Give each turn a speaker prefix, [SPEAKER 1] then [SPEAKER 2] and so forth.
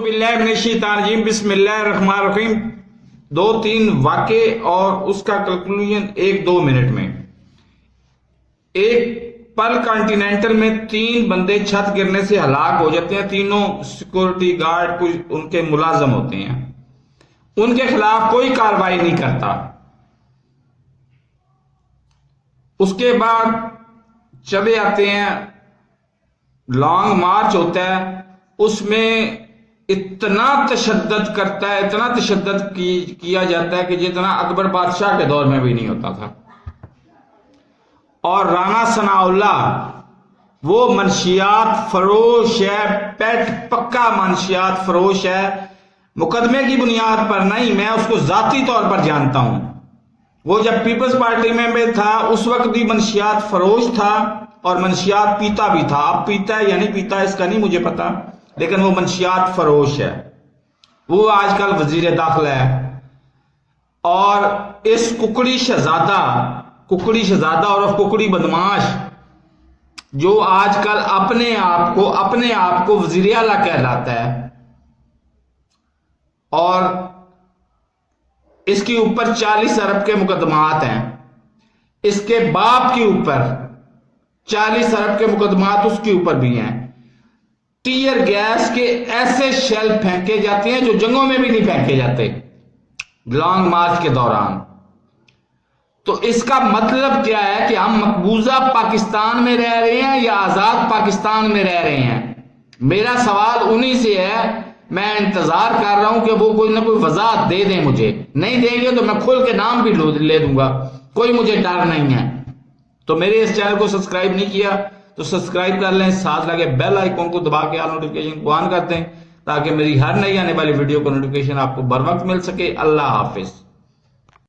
[SPEAKER 1] बिस्मिल्लाहिर्रहमानिर्रहीम बिस्मिल्लाहिर्रहमानिर्रहीम। 2-3 वाक़े और उसका कंक्लूजन 1-2 मिनट में। एक पल कॉन्टिनेंटल में 3 बंदे छत गिरने से हलाक हो जाते हैं। तीनों सिक्योरिटी गार्ड कुछ उनके मुलाजम होते हैं, उनके खिलाफ कोई कार्रवाई नहीं करता। उसके बाद चले आते हैं, लॉन्ग मार्च होता है, उसमें इतना तशद्दद करता है, इतना तशद्दद किया जाता है कि जितना अकबर बादशाह के दौर में भी नहीं होता था। और राना सनाउल्लाह वो मनशियात फरोश है, पेट पक्का मनशियात फरोश है। मुकदमे की बुनियाद पर नहीं, मैं उसको जाती तौर पर जानता हूं। वो जब पीपल्स पार्टी में था उस वक्त भी मनशियात फरोश था और मनशियात पीता भी था। अब पीता है या नहीं पीता इसका नहीं मुझे पता, लेकिन वो मनशियात फरोश है। वो आजकल वजीर दाखिला है। और इस कुकड़ी शहजादा और कुकड़ी बदमाश जो आजकल अपने आप को वजीर आला कहलाता है, और इसके ऊपर 40 अरब के मुकदमात हैं। इसके बाप के ऊपर 40 अरब के मुकदमात उसके ऊपर भी हैं। टीयर गैस के ऐसे शेल फेंके जाते हैं जो जंगों में भी नहीं फेंके जाते लॉन्ग मार्च के दौरान। तो इसका मतलब क्या है कि हम मकबूजा पाकिस्तान में रह रहे हैं या आजाद पाकिस्तान में रह रहे हैं? मेरा सवाल उन्हीं से है। मैं इंतजार कर रहा हूं कि वो कोई ना कोई वजाहत दे दें। मुझे नहीं देंगे तो मैं खुल के नाम भी ले दूंगा, कोई मुझे डर नहीं है। तो मेरे इस चैनल को सब्सक्राइब नहीं किया तो सब्सक्राइब कर लें, साथ लगे बेल आइकॉन को दबा के ऑल नोटिफिकेशन को ऑन कर दें ताकि मेरी हर नई आने वाली वीडियो को नोटिफिकेशन आपको बर वक्त मिल सके। अल्लाह हाफिज।